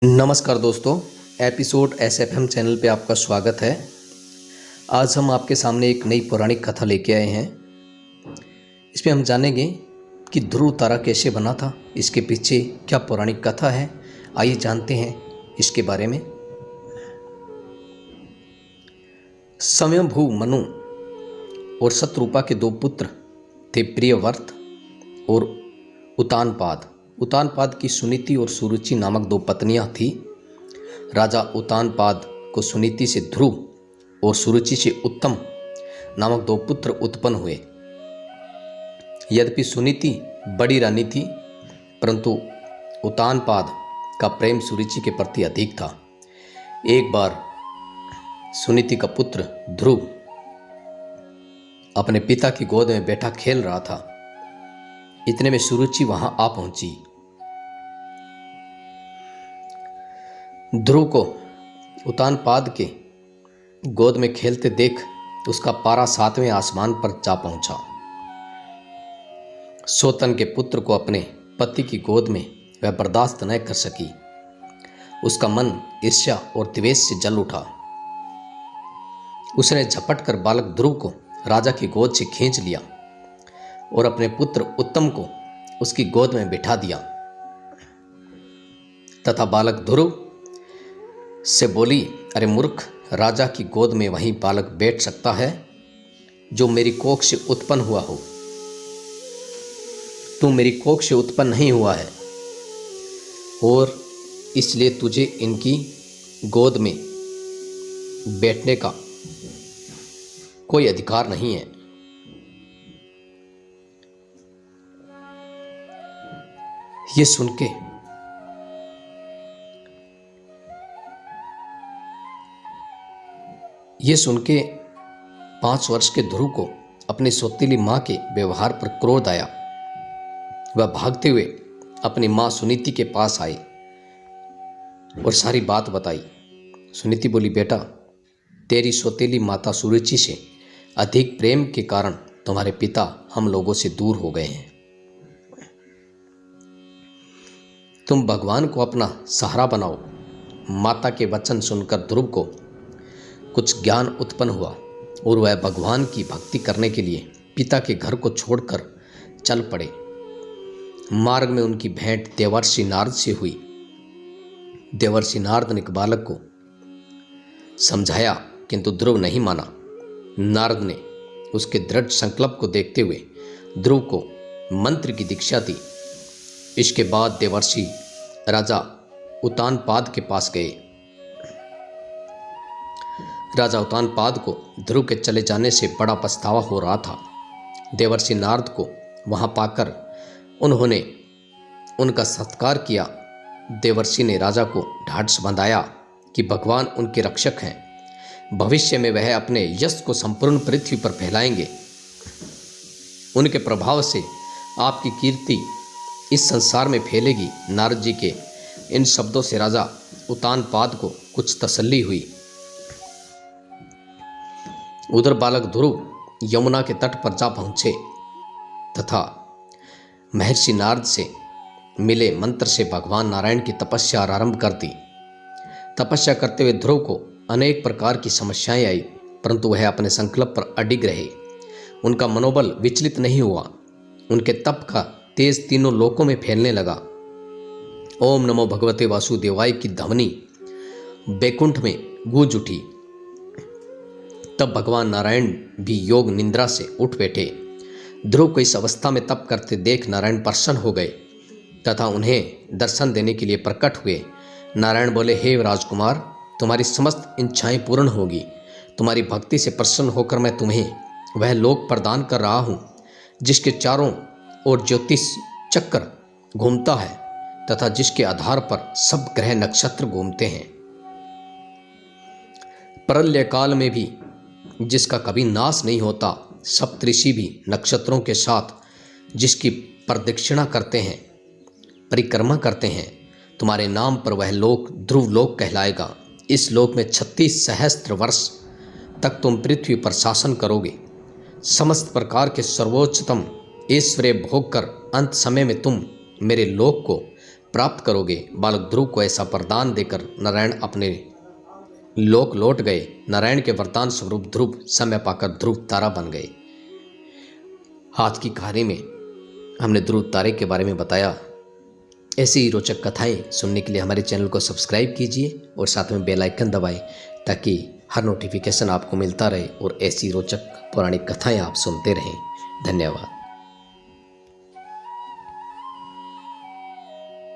नमस्कार दोस्तों, episode SFM channel पे आपका स्वागत है। आज हम आपके सामने एक नई पौराणिक कथा लेके आए हैं। इसमें हम जानेंगे कि ध्रुव तारा कैसे बना था, इसके पीछे क्या पौराणिक कथा है। आइए जानते हैं इसके बारे में। स्वयंभू मनु और शत्रुपा के दो पुत्र थे, प्रियव्रत और उतानपाद। उतानपाद की सुनीति और सुरुचि नामक दो पत्नियां थीं। राजा उतानपाद को सुनीति से ध्रुव और सुरुचि से उत्तम नामक दो पुत्र उत्पन्न हुए। यद्यपि सुनीति बड़ी रानी थी, परंतु उतानपाद का प्रेम सुरुचि के प्रति अधिक था। एक बार सुनीति का पुत्र ध्रुव अपने पिता की गोद में बैठा खेल रहा था। इतने में सुरुचि वहां आ पहुंची। ध्रुव को उतानपाद के गोद में खेलते देख उसका पारा 7वें आसमान पर जा पहुंचा। सोतन के पुत्र को अपने पति की गोद में वह बर्दाश्त न कर सकी। उसका मन ईर्ष्या और द्वेष से जल उठा। उसने झपट कर बालक ध्रुव को राजा की गोद से खींच लिया और अपने पुत्र उत्तम को उसकी गोद में बिठा दिया तथा बालक ध्रुव से बोली, अरे मूर्ख, राजा की गोद में वही बालक बैठ सकता है जो मेरी कोख से उत्पन्न हुआ हो। तू मेरी कोख से उत्पन्न नहीं हुआ है और इसलिए तुझे इनकी गोद में बैठने का कोई अधिकार नहीं है। ये सुन के 5 वर्ष के ध्रुव को अपनी सौतेली माँ के व्यवहार पर क्रोध आया। वह भागते हुए अपनी माँ सुनीति के पास आए और सारी बात बताई। सुनीति बोली, बेटा, तेरी सौतेली माता सुरुचि से अधिक प्रेम के कारण तुम्हारे पिता हम लोगों से दूर हो गए हैं। तुम भगवान को अपना सहारा बनाओ। माता के वचन सुनकर ध्रुव को कुछ ज्ञान उत्पन्न हुआ और वह भगवान की भक्ति करने के लिए पिता के घर को छोड़कर चल पड़े। मार्ग में उनकी भेंट देवर्षि नारद से हुई। देवर्षि नारद ने बालक को समझाया, किंतु ध्रुव नहीं माना। नारद ने उसके दृढ़ संकल्प को देखते हुए ध्रुव को मंत्र की दीक्षा दी। इसके बाद देवर्षि राजा उतानपाद के पास गए। राजा उतानपाद को ध्रुव के चले जाने से बड़ा पछतावा हो रहा था। देवर्षि नारद को वहां पाकर उन्होंने उनका सत्कार किया। देवर्षि ने राजा को ढाढ़स बंधाया कि भगवान उनके रक्षक हैं। भविष्य में वह अपने यश को संपूर्ण पृथ्वी पर फैलाएंगे। उनके प्रभाव से आपकी कीर्ति इस संसार में फैलेगी। नारद जी के इन शब्दों से राजा उतानपाद को कुछ तसल्ली हुई। उधर बालक ध्रुव यमुना के तट पर जा पहुंचे तथा महर्षि नारद से मिले मंत्र से भगवान नारायण की तपस्या आरंभ कर दी। तपस्या करते हुए ध्रुव को अनेक प्रकार की समस्याएं आई, परंतु वह अपने संकल्प पर अडिग रहे। उनका मनोबल विचलित नहीं हुआ। उनके तप का तेज तीनों लोकों में फैलने लगा। ओम नमो भगवते वासुदेवाय की ध्वनि बैकुंठ में गूंज उठी। तब भगवान नारायण भी योग निंद्रा से उठ बैठे। ध्रुव को इस अवस्था में तप करते देख नारायण प्रसन्न हो गए तथा उन्हें दर्शन देने के लिए प्रकट हुए। नारायण बोले, हे राजकुमार, तुम्हारी समस्त इच्छाएं पूर्ण होगी। तुम्हारी भक्ति से प्रसन्न होकर मैं तुम्हें वह लोक प्रदान कर रहा हूँ जिसके चारों ओर ज्योतिष चक्र घूमता है तथा जिसके आधार पर सब ग्रह नक्षत्र घूमते हैं। प्रलय काल में भी जिसका कभी नाश नहीं होता, सप्तऋषि भी नक्षत्रों के साथ जिसकी प्रदक्षिणा करते हैं, परिक्रमा करते हैं, तुम्हारे नाम पर वह लोक ध्रुव लोक कहलाएगा। इस लोक में 36 सहस्त्र वर्ष तक तुम पृथ्वी पर शासन करोगे। समस्त प्रकार के सर्वोच्चतम ऐश्वर्य भोग कर अंत समय में तुम मेरे लोक को प्राप्त करोगे। बालक ध्रुव को ऐसा वरदान देकर नारायण अपने लोक लौट गए। नारायण के वरदान स्वरूप ध्रुव समय पाकर ध्रुव तारा बन गए। हाथ की कहानी में हमने ध्रुव तारे के बारे में बताया। ऐसी ही रोचक कथाएं सुनने के लिए हमारे चैनल को सब्सक्राइब कीजिए और साथ में बेल आइकन दबाएं ताकि हर नोटिफिकेशन आपको मिलता रहे और ऐसी रोचक पौराणिक कथाएं आप सुनते रहें। धन्यवाद।